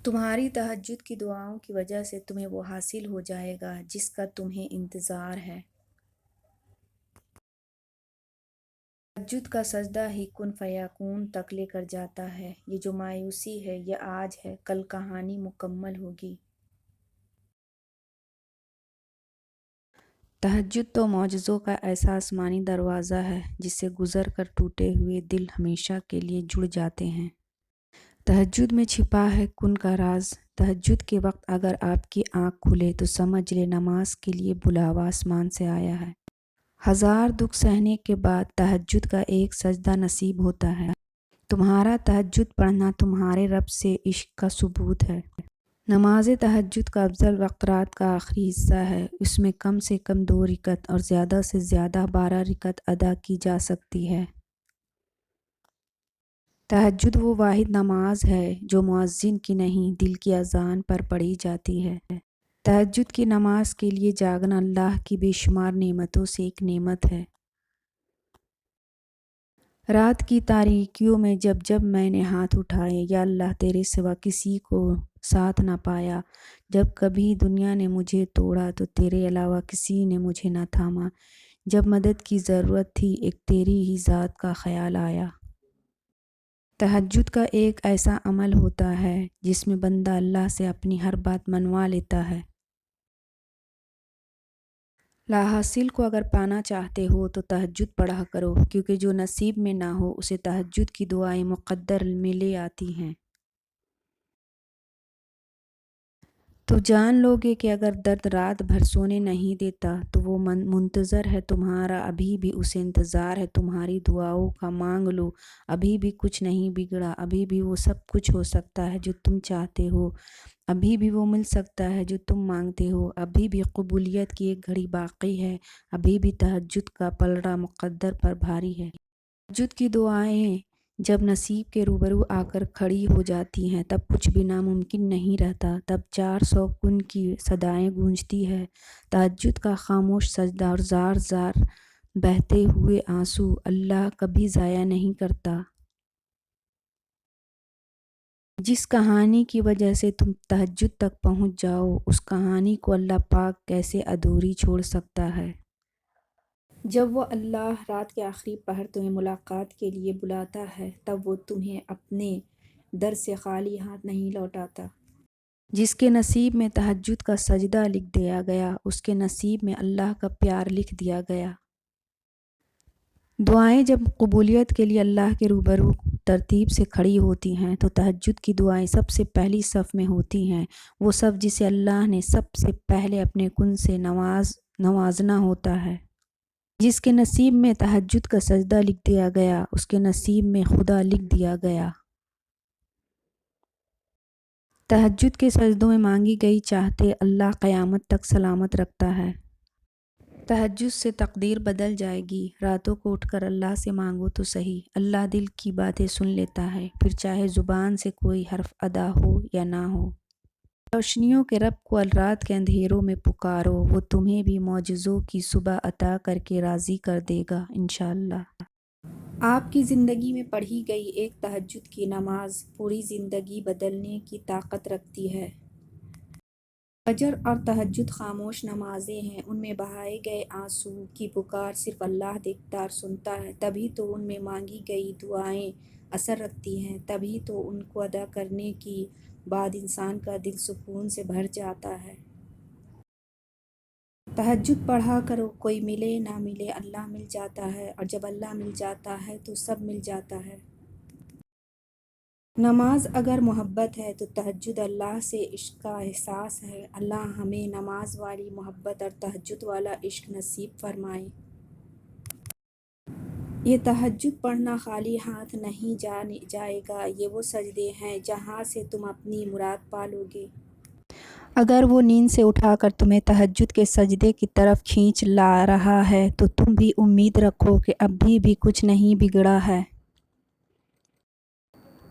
تمہاری تہجد کی دعاؤں کی وجہ سے تمہیں وہ حاصل ہو جائے گا جس کا تمہیں انتظار ہے۔ تہجد کا سجدہ ہی کن فیکون تک لے کر جاتا ہے۔ یہ جو مایوسی ہے یہ آج ہے، کل کہانی مکمل ہوگی۔ تہجد تو معجزوں کا ایسا آسمانی دروازہ ہے جس سے گزر کر ٹوٹے ہوئے دل ہمیشہ کے لیے جڑ جاتے ہیں۔ تہجد میں چھپا ہے کن کا راز۔ تہجد کے وقت اگر آپ کی آنکھ کھلے تو سمجھ لے نماز کے لیے بلاوا آسمان سے آیا ہے۔ ہزار دکھ سہنے کے بعد تہجد کا ایک سجدہ نصیب ہوتا ہے۔ تمہارا تہجد پڑھنا تمہارے رب سے عشق کا ثبوت ہے۔ نماز تہجد کا افضل وقت رات کا آخری حصہ ہے۔ اس میں کم سے کم 2 رکعت اور زیادہ سے زیادہ 12 رکعت ادا کی جا سکتی ہے۔ تہجد وہ واحد نماز ہے جو مؤذن کی نہیں دل کی اذان پر پڑھی جاتی ہے۔ تہجد کی نماز کے لیے جاگنا اللہ کی بے شمار نعمتوں سے ایک نعمت ہے۔ رات کی تاریکیوں میں جب جب میں نے ہاتھ اٹھائے، یا اللہ تیرے سوا کسی کو ساتھ نہ پایا، جب کبھی دنیا نے مجھے توڑا تو تیرے علاوہ کسی نے مجھے نہ تھاما، جب مدد کی ضرورت تھی ایک تیری ہی ذات کا خیال آیا۔ تہجد کا ایک ایسا عمل ہوتا ہے جس میں بندہ اللہ سے اپنی ہر بات منوا لیتا ہے۔ لاحاصل کو اگر پانا چاہتے ہو تو تہجد پڑھا کرو، کیونکہ جو نصیب میں نہ ہو اسے تہجد کی دعائیں مقدر میں لے آتی ہیں۔ تو جان لوگے کہ اگر درد رات بھر سونے نہیں دیتا تو وہ منتظر ہے تمہارا، ابھی بھی اسے انتظار ہے تمہاری دعاؤں کا، مانگ لو ابھی بھی کچھ نہیں بگڑا، ابھی بھی وہ سب کچھ ہو سکتا ہے جو تم چاہتے ہو، ابھی بھی وہ مل سکتا ہے جو تم مانگتے ہو، ابھی بھی قبولیت کی ایک گھڑی باقی ہے، ابھی بھی تہجد کا پلڑا مقدر پر بھاری ہے۔ تہجد کی دعائیں جب نصیب کے روبرو آ کر کھڑی ہو جاتی ہیں تب کچھ بھی ناممکن نہیں رہتا، تب 400 کن کی صدائیں گونجتی ہے۔ تہجد کا خاموش سجدہ اور زار زار بہتے ہوئے آنسو اللہ کبھی ضائع نہیں کرتا۔ جس کہانی کی وجہ سے تم تہجد تک پہنچ جاؤ، اس کہانی کو اللہ پاک کیسے ادھوری چھوڑ سکتا ہے؟ جب وہ اللہ رات کے آخری پہر تمہیں ملاقات کے لیے بلاتا ہے تب وہ تمہیں اپنے در سے خالی ہاتھ نہیں لوٹاتا۔ جس کے نصیب میں تہجد کا سجدہ لکھ دیا گیا، اس کے نصیب میں اللہ کا پیار لکھ دیا گیا۔ دعائیں جب قبولیت کے لیے اللہ کے روبرو ترتیب سے کھڑی ہوتی ہیں تو تہجد کی دعائیں سب سے پہلی صف میں ہوتی ہیں۔ وہ صف جسے اللہ نے سب سے پہلے اپنے کن سے نوازنا ہوتا ہے۔ جس کے نصیب میں تہجد کا سجدہ لکھ دیا گیا، اس کے نصیب میں خدا لکھ دیا گیا۔ تہجد کے سجدوں میں مانگی گئی چاہتے اللہ قیامت تک سلامت رکھتا ہے۔ تہجد سے تقدیر بدل جائے گی۔ راتوں کو اٹھ کر اللہ سے مانگو تو صحیح، اللہ دل کی باتیں سن لیتا ہے، پھر چاہے زبان سے کوئی حرف ادا ہو یا نہ ہو۔ روشنیوں کے رب کو رات کے اندھیروں میں پکارو، وہ تمہیں بھی معجزوں کی صبح عطا کر کے راضی کر دے گا انشاءاللہ۔ آپ کی زندگی میں پڑھی گئی ایک تہجد کی نماز پوری زندگی بدلنے کی طاقت رکھتی ہے۔ فجر اور تہجد خاموش نمازیں ہیں، ان میں بہائے گئے آنسو کی پکار صرف اللہ دیکھتا اور سنتا ہے، تبھی تو ان میں مانگی گئی دعائیں اثر رکھتی ہیں، تبھی تو ان کو ادا کرنے کی بعد انسان کا دل سکون سے بھر جاتا ہے۔ تہجد پڑھا کرو، کوئی ملے نہ ملے اللہ مل جاتا ہے، اور جب اللہ مل جاتا ہے تو سب مل جاتا ہے۔ نماز اگر محبت ہے تو تہجد اللہ سے عشق کا احساس ہے۔ اللہ ہمیں نماز والی محبت اور تہجد والا عشق نصیب فرمائے۔ یہ تہجد پڑھنا خالی ہاتھ نہیں جائے گا، یہ وہ سجدے ہیں جہاں سے تم اپنی مراد پالو گے۔ اگر وہ نیند سے اٹھا کر تمہیں تہجد کے سجدے کی طرف کھینچ لا رہا ہے تو تم بھی امید رکھو کہ ابھی بھی کچھ نہیں بگڑا ہے۔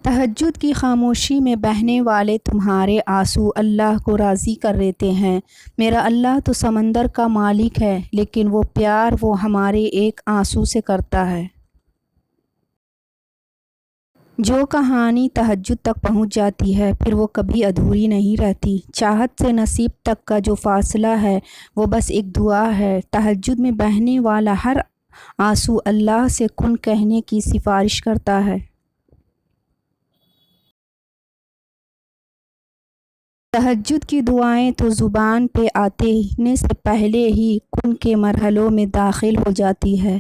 تہجد کی خاموشی میں بہنے والے تمہارے آنسو اللہ کو راضی کر دیتے ہیں۔ میرا اللہ تو سمندر کا مالک ہے، لیکن وہ پیار وہ ہمارے ایک آنسو سے کرتا ہے۔ جو کہانی تہجد تک پہنچ جاتی ہے پھر وہ کبھی ادھوری نہیں رہتی۔ چاہت سے نصیب تک کا جو فاصلہ ہے وہ بس ایک دعا ہے۔ تہجد میں بہنے والا ہر آنسو اللہ سے کن کہنے کی سفارش کرتا ہے۔ تہجد کی دعائیں تو زبان پہ آنے سے پہلے ہی کن کے مرحلوں میں داخل ہو جاتی ہے۔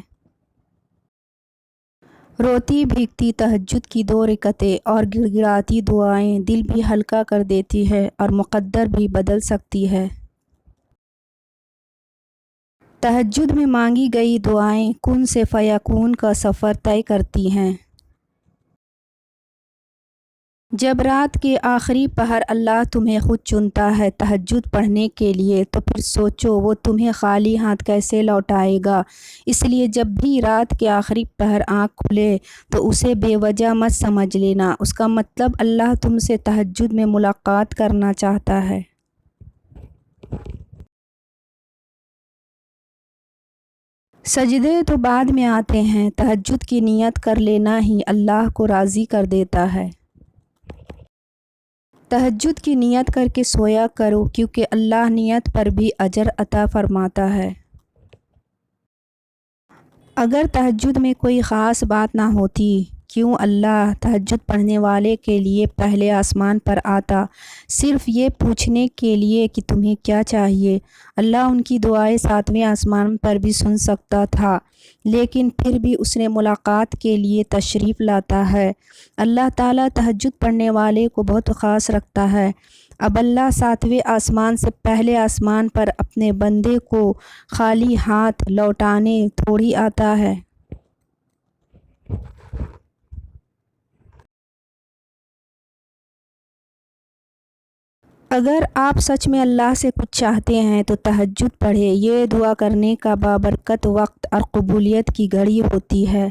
روتی بھیگتی تہجد کی 2 رکعتیں اور گڑ گڑاتی دعائیں دل بھی ہلکا کر دیتی ہے اور مقدر بھی بدل سکتی ہے۔ تہجد میں مانگی گئی دعائیں کن سے فیکون کا سفر طے کرتی ہیں۔ جب رات کے آخری پہر اللہ تمہیں خود چنتا ہے تہجد پڑھنے کے لیے تو پھر سوچو وہ تمہیں خالی ہاتھ کیسے لوٹائے گا۔ اس لیے جب بھی رات کے آخری پہر آنکھ کھلے تو اسے بے وجہ مت سمجھ لینا، اس کا مطلب اللہ تم سے تہجد میں ملاقات کرنا چاہتا ہے۔ سجدے تو بعد میں آتے ہیں، تہجد کی نیت کر لینا ہی اللہ کو راضی کر دیتا ہے۔ تہجد کی نیت کر کے سویا کرو کیونکہ اللہ نیت پر بھی اجر عطا فرماتا ہے۔ اگر تہجد میں کوئی خاص بات نہ ہوتی کیوں اللہ تہجد پڑھنے والے کے لیے پہلے آسمان پر آتا صرف یہ پوچھنے کے لیے کہ تمہیں کیا چاہیے؟ اللہ ان کی دعائیں 7ویں آسمان پر بھی سن سکتا تھا، لیکن پھر بھی اس نے ملاقات کے لیے تشریف لاتا ہے۔ اللہ تعالیٰ تہجد پڑھنے والے کو بہت خاص رکھتا ہے۔ اب اللہ 7ویں آسمان سے پہلے آسمان پر اپنے بندے کو خالی ہاتھ لوٹانے تھوڑی آتا ہے۔ اگر آپ سچ میں اللہ سے کچھ چاہتے ہیں تو تہجد پڑھیں، یہ دعا کرنے کا بابرکت وقت اور قبولیت کی گھڑی ہوتی ہے۔